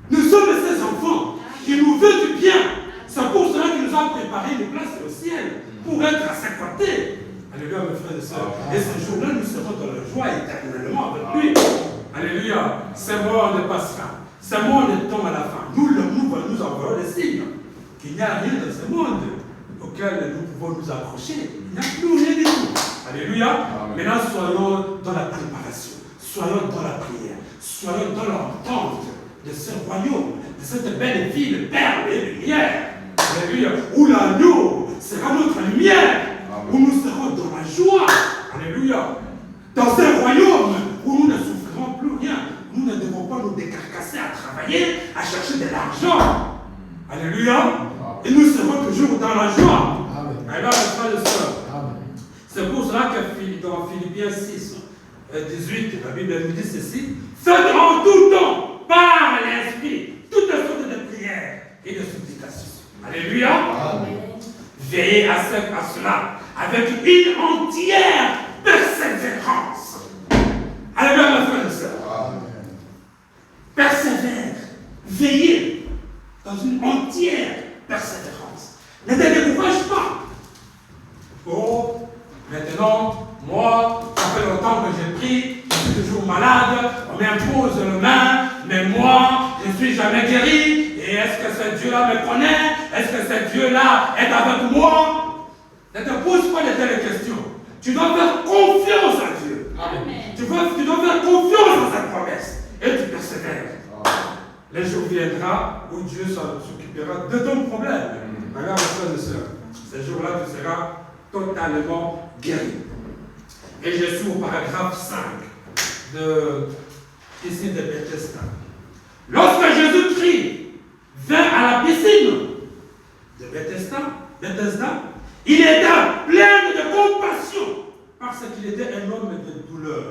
Nous sommes ces enfants qui nous veulent du bien. C'est pour cela qu'il nous a préparé une place au ciel pour être à ses côtés. Alléluia, mes frères et sœurs. Et ce jour-là, nous serons dans la joie éternellement avec lui. Alléluia. Ce monde passera. Ce monde tombe à la fin. Nous envoyons des signes qu'il n'y a rien dans ce monde auquel nous pouvons nous accrocher. Il n'y a plus rien du tout. Alléluia. Maintenant, soyons dans la préparation. Soyons dans la prière. Soyons dans l'entente de ce royaume, de cette belle ville, perle et lumière. Alléluia. Où l'agneau sera notre lumière. Où nous serons dans la joie. Alléluia. Dans un royaume où nous ne souffrirons plus rien. Nous ne devons pas nous décarcasser à travailler, à chercher de l'argent. Alléluia. Et nous serons toujours dans la joie. Alors, mes frères et sœurs, c'est pour cela que dans Philippiens 6, 18, la Bible nous dit ceci: faites en tout temps, par l'Esprit, toutes sortes de prières et de supplications. Alléluia. Veillez à cela avec une entière persévérance. Alléluia, mes frères et sœurs. Persévère, veillez. dans une entière persévérance. Ne te décourage pas. Oh, maintenant, moi, ça fait longtemps que j'ai pris, je suis toujours malade, on m'impose le main, mais moi, je ne suis jamais guéri. Et est-ce que ce Dieu-là me connaît? Est-ce que ce Dieu-là est avec moi? Ne te pose pas de telles questions. Tu dois faire confiance à Dieu. Amen. Tu dois faire confiance à sa promesse. Et tu persévères. Le jour viendra où Dieu s'occupera de ton problème. Regarde, frères et sœurs, ce jour-là, tu seras totalement guéri. Et je suis au paragraphe 5 ici de Bethesda. Lorsque Jésus-Christ vint à la piscine de Bethesda, il était plein de compassion parce qu'il était un homme de douleur,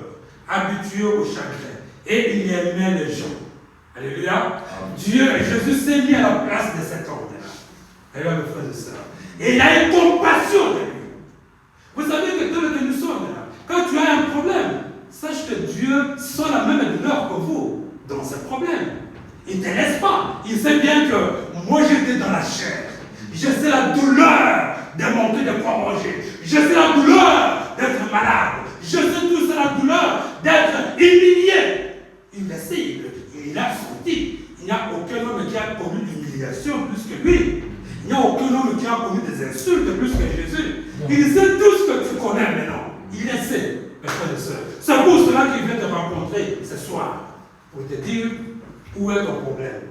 habitué au chagrin, et il aimait les gens. Alléluia. Dieu et Jésus s'est mis à la place de cet homme-là. Alléluia, mes frères et sœurs. Et il a une compassion de lui. Vous savez que tel que nous sommes là, quand tu as un problème, sache que Dieu sent la même douleur que vous dans ce problème. Il ne te laisse pas. Il sait bien que moi j'étais dans la chair. Je sais la douleur de manquer de quoi manger. Je sais la douleur d'être malade. Je sais tout ça, la douleur d'être humilié. Il le sait, il a senti. Il n'y a aucun homme qui a connu l'humiliation plus que lui. Il n'y a aucun homme qui a connu des insultes plus que Jésus. Il sait tout ce que tu connais maintenant. Il le sait, mes frères et sœurs. C'est pour cela qu'il vient te rencontrer ce soir. Pour te dire où est ton problème.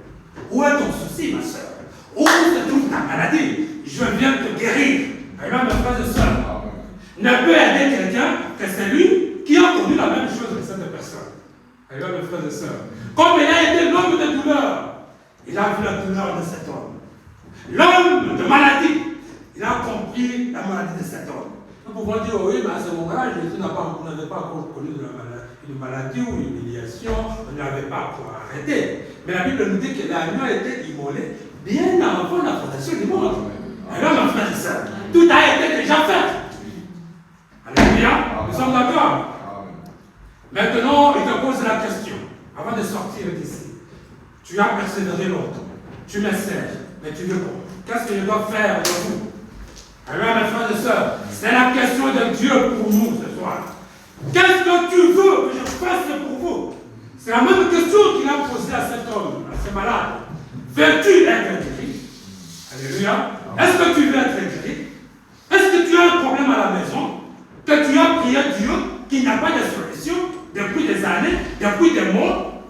Où est ton souci, ma soeur. Où se trouve ta maladie. Je viens te guérir. Alors, mes frères et sœurs, ne peut aider quelqu'un que c'est lui qui a connu la même chose que cette personne. Alors, mes frères et sœurs, comme il a été l'homme de douleur, il a vu la douleur de cet homme. L'homme de maladie, il a compris la maladie de cet homme. Nous pouvons dire, oui, mais à ce moment-là, Jésus n'avait pas encore connu une maladie ou une humiliation, on n'avait pas quoi arrêter. Mais la Bible nous dit que l'agneau a été immolé bien avant la fondation du monde. Alors, mes frères et sœurs, tout a été déjà fait. Alléluia, nous sommes d'accord. Maintenant, il te pose la question, avant de sortir d'ici. Tu as persévéré longtemps, tu me sers, mais tu veux quoi? Qu'est-ce que je dois faire de vous? Alors, mes frères et sœurs, c'est la question de Dieu pour nous ce soir. Qu'est-ce que tu veux que je fasse pour vous? C'est la même question qu'il a posée à cet homme, à ce malade. Veux-tu être guéri? Alléluia. Est-ce que tu veux être guéri? Est-ce que tu as un problème à la maison? Que tu as prié Dieu, qu'il n'y a pas de solution depuis des années, depuis des mois?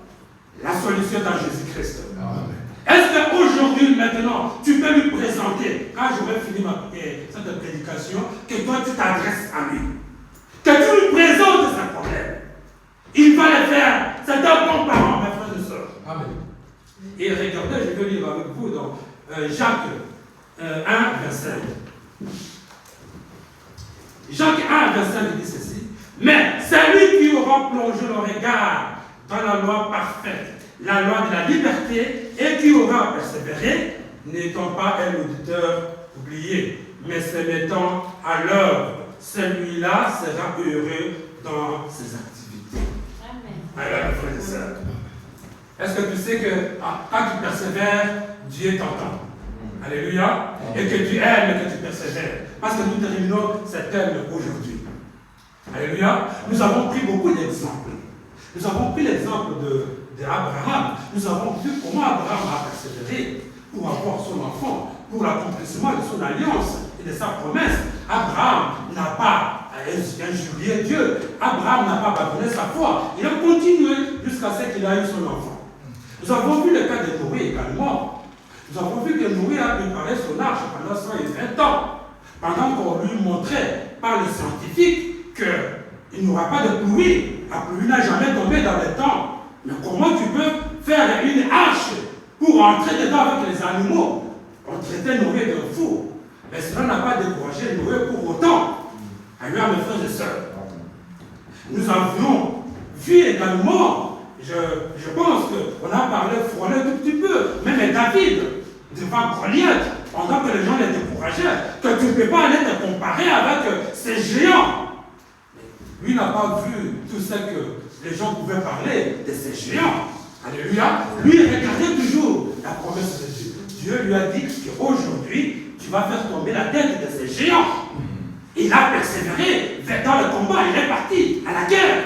La solution est dans Jésus-Christ. Est-ce qu'aujourd'hui, maintenant, tu peux lui présenter, quand j'aurai fini cette prédication, que toi tu t'adresses à lui? Que tu lui présentes ses problèmes. Il va le faire. C'est un bon parent, mes frères et sœurs. Amen. Et regardez, je vais lire avec vous dans Jacques 1, verset 5. Jacques 1, verset 5 dit ceci. Mais celui qui aura plongé le regard dans la loi parfaite, la loi de la liberté, et qui aura persévéré, n'étant pas un auditeur oublié, mais se mettant à l'œuvre, celui-là sera heureux dans ses activités. Amen. Alors, mes frères et sœurs, est-ce que tu sais que quand tu persévères, Dieu t'entend? Alléluia. Et que tu aimes et que tu persévères. Parce que nous terminons cet thème aujourd'hui. Alléluia. Nous avons pris beaucoup d'exemples. Nous avons pris l'exemple d'Abraham. Nous avons vu comment Abraham a persévéré pour avoir son enfant, pour l'accomplissement de son alliance et de sa promesse. Abraham n'a pas injurié Dieu. Abraham n'a pas abandonné sa foi. Il a continué jusqu'à ce qu'il ait eu son enfant. Nous avons vu le cas de Noé également. Nous avons vu que Noé a préparé son arche pendant 120 ans. Pendant qu'on lui montrait par les scientifiques qu'il n'y aura pas de pluie. La pluie n'a jamais tombé dans le temps. Mais comment tu peux faire une arche pour entrer dedans avec les animaux? On traitait Noé de fou. Mais cela n'a pas découragé Noé pour autant. Alors, mes frères et sœurs, nous avions vu également, je pense qu'on a parlé frôlé tout petit peu, même David, devant Goliath, pendant que les gens les décourageaient, que tu ne peux pas aller te comparer avec ces géants. Lui n'a pas vu tout ce que les gens pouvaient parler de ces géants. Alléluia. Lui regardait toujours la promesse de Dieu. Dieu lui a dit qu'aujourd'hui, tu vas faire tomber la tête de ces géants. Il a persévéré dans le combat, il est parti à la guerre.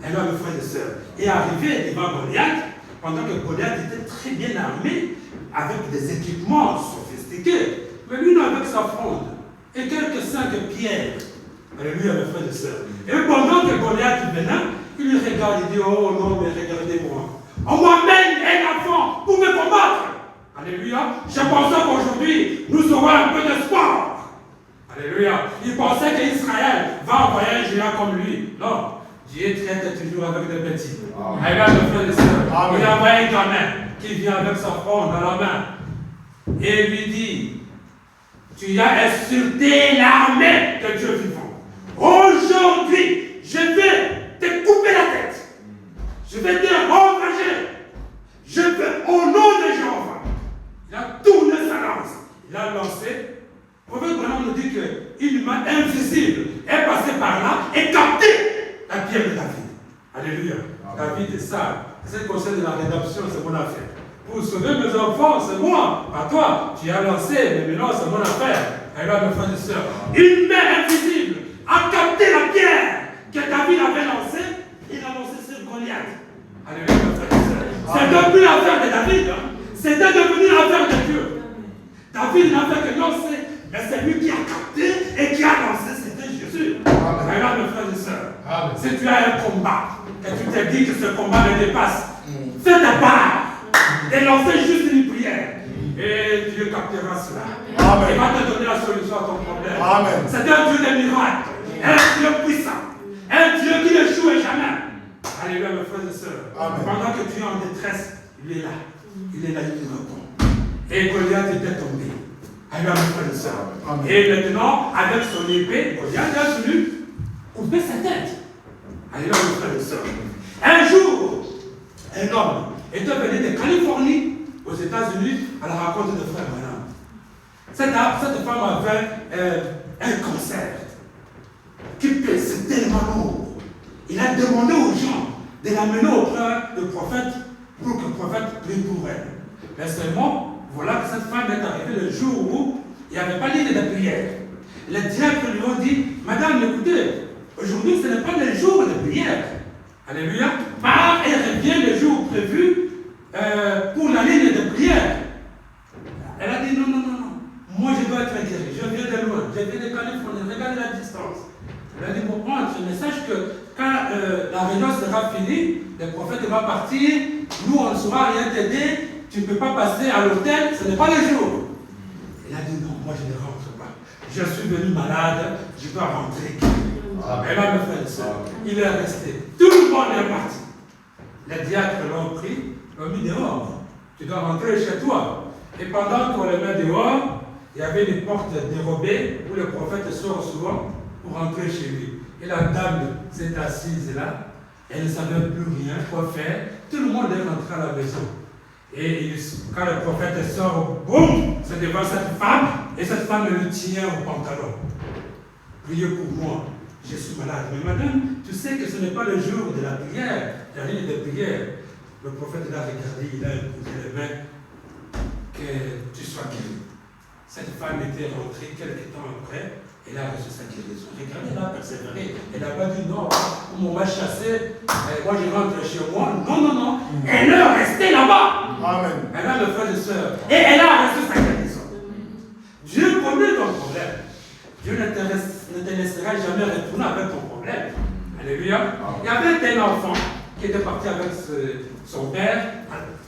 Alors, mes frères et sœurs, est arrivé devant Goliath, pendant que Goliath était très bien armé, avec des équipements sophistiqués, mais lui, avec sa fronde et quelques 5 pierres. Alléluia, mes frères et sœurs. Et pendant que Goliath venait, il lui regarde, il dit, oh non, mais regardez-moi. On m'amène un enfant pour me combattre. Alléluia. Je pensais qu'aujourd'hui, nous aurons un peu d'espoir. Alléluia. Il pensait qu'Israël va envoyer un géant comme lui. Non. Dieu traite toujours avec des petits. Alléluia, mes frères et sœurs. Il a envoyé un gamin qui vient avec sa fronde dans la main. Et lui dit, tu as insulté l'armée de Dieu vivant. Aujourd'hui, je vais te couper la tête. Je vais te ravager. Je vais, au nom de Jéhovah. Il a tourné sa lance. Il a lancé. Le prophète Branham nous dit qu'une main invisible est passée par là et capté la pierre de David. Alléluia. David est sale. C'est le conseil de la rédemption, c'est mon affaire. Pour sauver mes enfants, c'est moi. Pas toi. Tu as lancé, mais maintenant c'est mon affaire. Alléluia, mes frères et sœurs. Une main invisible a capté la pierre que David avait lancée. Il a lancé sur Goliath. Alléluia, mes frères et sœurs. C'était plus l'affaire de David. C'était devenu l'affaire de Dieu. David n'a fait que lancer, mais c'est lui qui a capté et qui a lancé, c'était Jésus. Alléluia, mes frères et sœurs. Si tu as un combat, que tu te dis que ce combat me dépasse, fais ta part et lancez juste une prière. Et Dieu captera cela. Amen. Il va te donner la solution à ton problème. C'est un Dieu de miracles, un Dieu puissant, un Dieu qui ne joue jamais. Alléluia, mes frères et sœurs. Pendant que tu es en détresse, il est là. Il est là, il te répond. Et Goliath était tombé. Alléluia, mes frères et sœurs. Et maintenant, avec son épée, Goliath a voulu couper sa tête. Alléluia, mes frères et sœurs. Un jour, un homme était venu de Californie aux États-Unis à la rencontre de frère Branham. Cette femme avait un cancer qui pesait tellement lourd. Il a demandé aux gens de l'amener auprès du prophète pour que le prophète prie pour elle. Mais seulement, voilà que cette femme est arrivée le jour où il n'y avait pas ligne de prière. Le diacre lui a dit, madame, écoutez, aujourd'hui ce n'est pas le jour de prière. Alléluia. Part et revient le jour prévu pour la ligne de prière. Elle a dit, non. Moi je dois être guéri. Je viens de loin. Je viens de Californie. Regardez la distance. Elle a dit, bon, prendre ce message que quand la réunion sera finie, le prophète va partir, nous on ne saura rien t'aider, tu ne peux pas passer à l'hôtel, ce n'est pas le jour. Elle a dit, non, moi je ne rentre pas. Je suis venu malade, je dois rentrer. Elle va me faire ça. Il est resté. Tout le monde est parti. Les diacres l'ont pris, l'ont mis dehors. Tu dois rentrer chez toi. Et pendant qu'on le met dehors, il y avait des portes dérobées où le prophète sort souvent pour rentrer chez lui. Et la dame s'est assise là. Elle ne savait plus rien, quoi faire. Tout le monde est rentré à la maison. Et quand le prophète sort, boum, c'est devant cette femme. Et cette femme lui tient au pantalon. Priez pour moi. Je suis malade. Mais madame, tu sais que ce n'est pas le jour de la prière, la ligne de prière. Le prophète l'a regardé, il a imposé les mains, que tu sois guéri. Cette femme était rentrée quelques temps après, elle a reçu sa guérison. Regardez, elle a persévéré. Elle n'a pas dit non, on m'a chassé, moi je rentre chez moi. Non. Elle est restée là-bas. Amen. Elle a le frère et soeur. Et elle a reçu sa guérison. Dieu connaît ton problème. Dieu ne te laissera jamais retourner avec ton problème. Alléluia. Il y avait un enfant qui était parti avec son père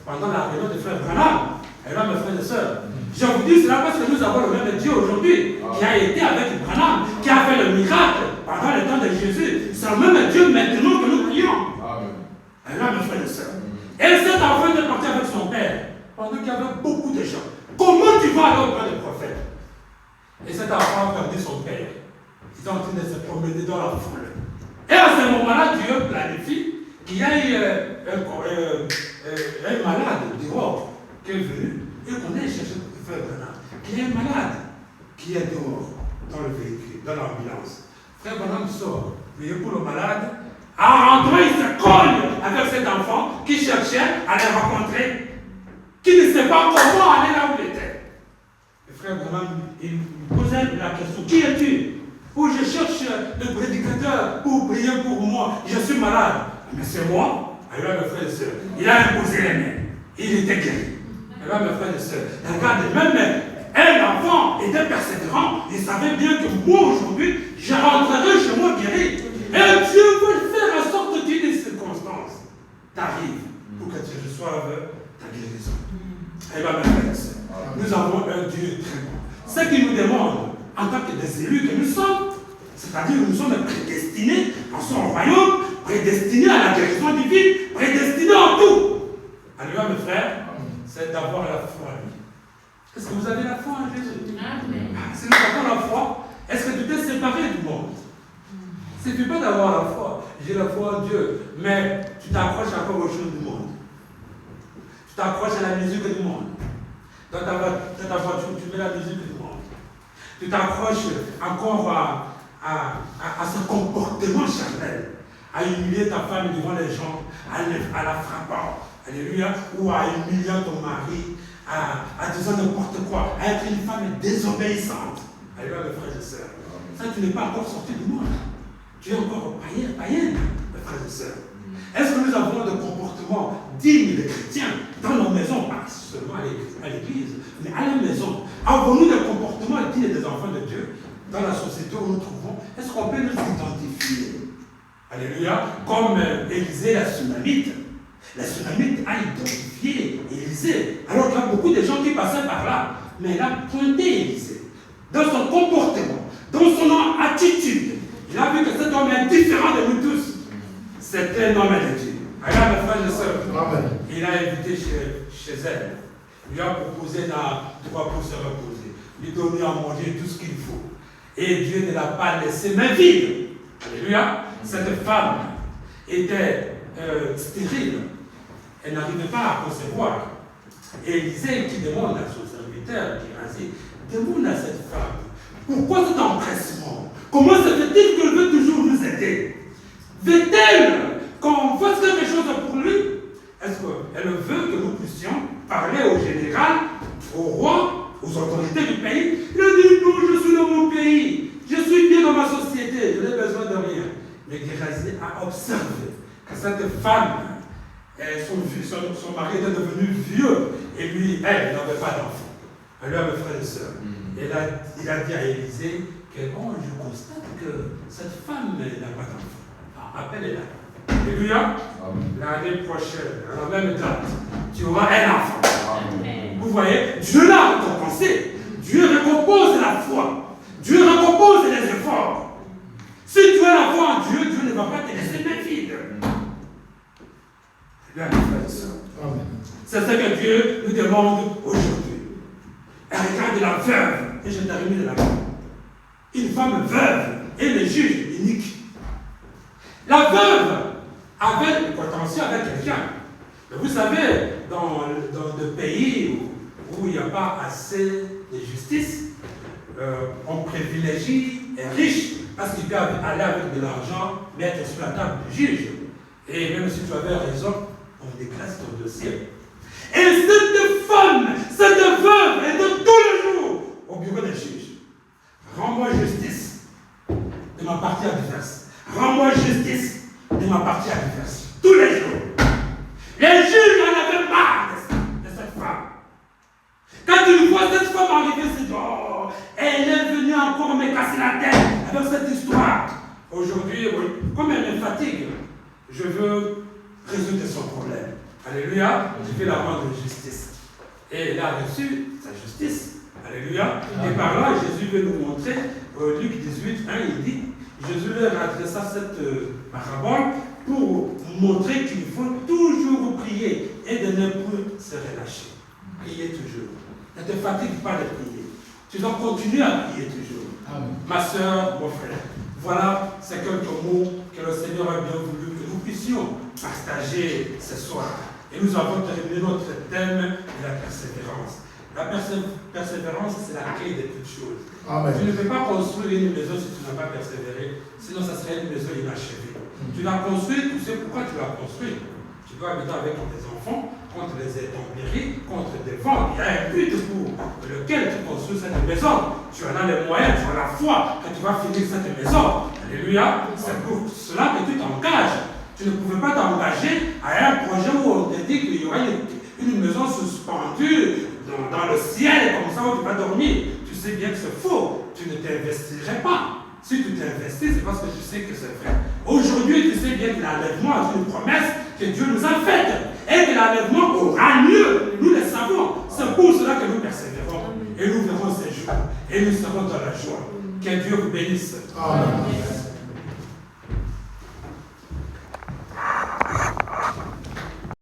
pendant la réunion de frère Branham. Alléluia, mes frères et sœurs. Je vous dis cela parce que nous avons le même Dieu aujourd'hui qui a été avec Branham, qui a fait le miracle pendant le temps de Jésus. C'est le même Dieu maintenant que nous prions. Alléluia, mes frères et sœurs. Et cet enfant est parti avec son père pendant qu'il y avait beaucoup de gens. Comment tu vas aller auprès du prophète? Et cet enfant a perdu son père. Il est en train de se promener dans la foule. Et à ce moment-là, Dieu planifie qu'il y ait un malade dehors qui est venu et qu'on ait cherché pour faire Branham. Il y a un malade qui est dehors dans le véhicule, dans l'ambulance. Frère Branham sort, priez pour le malade. En rentrant, il se colle avec cet enfant qui cherchait à les rencontrer, qui ne sait pas comment aller là où il était. pour prier pour moi. Je suis malade. Mais c'est moi. Alors, mes frères et sœurs, il a imposé les mains. Il était guéri. Alors, mes frères et sœurs, regardez, même un enfant était persévérant. Il savait bien que moi, aujourd'hui, je rentrerai chez moi guéri. Et Dieu veut faire en sorte qu'une des circonstances t'arrive pour que tu reçoives ta guérison. Et bien, mes frères et sœurs, nous avons un Dieu très bon. Ce qu'il nous demande, en tant que des élus que nous sommes, c'est-à-dire que nous sommes prédestinés en son royaume, prédestinés à la guérison divine, prédestinés en tout. Alors, mes frères, c'est d'avoir la foi en lui. Est-ce que vous avez la foi en Jésus? Amen. Si nous avons la foi, est-ce que tu t'es séparé du monde? Il ne suffit pas d'avoir la foi. J'ai la foi en Dieu, mais tu t'accroches encore aux choses du monde. Tu t'accroches à la musique du monde. Dans ta voiture, tu mets la musique du monde. Tu t'accroches encore à ce comportement charnel, à humilier ta femme devant les gens, à la frappant, alléluia, ou à humilier ton mari, à disant n'importe quoi, à être une femme désobéissante. Alléluia, mes frères et sœurs. Ça, tu n'es pas encore sorti du monde. Tu es encore païenne, mes frères et sœurs. Est-ce que nous avons des comportements dignes des chrétiens dans nos maisons, pas seulement à l'église, mais à la maison? Avons-nous des comportements dignes des enfants de Dieu dans la société où nous trouvons? Est-ce qu'on peut nous identifier? Alléluia. Comme Élisée la Sunamite. La Sunamite a identifié Élisée, alors qu'il y a beaucoup de gens qui passaient par là. Mais elle a pointé Élisée. Dans son comportement, dans son attitude, il a vu que cet homme est différent de nous tous. C'était un homme de Dieu. Alors, mes frères et sœurs, il a invité chez elle. Il lui a proposé de quoi pour se reposer. Lui donner à manger tout ce qu'il faut. Et Dieu ne l'a pas laissé main vide. Alléluia. Cette femme était stérile. Elle n'arrivait pas à concevoir. Et Élisée qui demande à son serviteur, Géhazi, demande à cette femme, pourquoi cet empressement? Comment se fait-il qu'elle veut toujours nous aider? Veut-elle qu'on fasse quelque chose pour lui? Est-ce qu'elle veut que nous puissions parler au général, au roi, aux autorités du pays? Il a dit non, je suis dans mon pays, je suis bien dans ma société, je n'ai besoin de rien. Mais Géhazi a observé que cette femme, son mari était devenu vieux et lui, elle n'avait pas d'enfant. Alors, mes frères et sœurs, il a dit à Élisée que bon, je constate que cette femme n'a pas d'enfant. Appelle-la. Alléluia. L'année prochaine, à la même date, tu auras un enfant. Amen. Vous voyez, Dieu l'a récompensé. Dieu récompense la foi. Dieu récompense les efforts. Si tu as la foi en Dieu, Dieu ne va pas te laisser main vide. C'est ce que Dieu nous demande aujourd'hui. Et regarde la veuve, et je termine là-bas. Une femme veuve et le juge unique. La veuve avait le potentiel avec quelqu'un. Mais vous savez, dans des pays où il n'y a pas assez de justice, on privilégie les riches parce qu'ils peuvent aller avec de l'argent, mettre sur la table du juge. Et même si tu avais raison, on déclasse ton dossier. Et cette femme, cette veuve, est de tous les jours au bureau des juges. Rends-moi justice de ma partie adverse. Rends-moi justice de ma partie adverse. Tous les jours. Les juges en avaient marre de cette femme. Quand ils voient cette femme arriver, ils se disent, oh, elle est venue encore me casser la tête avec cette histoire. Aujourd'hui, comme elle me fatigue, je veux résoudre son problème. Alléluia, je vais la rendre justice. Et elle a reçu sa justice. Alléluia. Et par là, Jésus veut nous montrer, Luc 18, 1, il dit, Jésus leur adressa cette parabole pour montrer qu'il faut toujours prier et de ne plus se relâcher. Priez toujours. Ne te fatigue pas de prier. Tu dois continuer à prier toujours. Amen. Ma soeur, mon frère, voilà ces quelques mots que le Seigneur a bien voulu que nous puissions partager ce soir. Et nous avons terminé notre thème de la persévérance. La persévérance, c'est la clé de toutes choses. Amen. Tu ne peux pas construire une maison si tu n'as pas persévéré, sinon ça serait une maison inachevée. Tu l'as construite, tu sais pourquoi tu l'as construite. Tu dois habiter avec tes enfants, contre les intempéries, contre des vents. Il y a un but pour lequel tu construis cette maison. Tu en as les moyens, tu as la foi que tu vas finir cette maison. Alléluia. C'est pour cela que tu t'engages. Tu ne pouvais pas t'engager à un projet où on te dit qu'il y aura une maison suspendue dans le ciel, comme ça où tu vas dormir. Tu sais bien que c'est faux. Tu ne t'investirais pas. Si tu t'investis, c'est parce que tu sais que c'est vrai. Aujourd'hui, tu sais bien que l'enlèvement est une promesse que Dieu nous a faite. Et que l'enlèvement aura lieu. Nous le savons. C'est pour cela que nous persévérons. Et nous verrons ces jours. Et nous serons dans la joie. Que Dieu vous bénisse. Amen.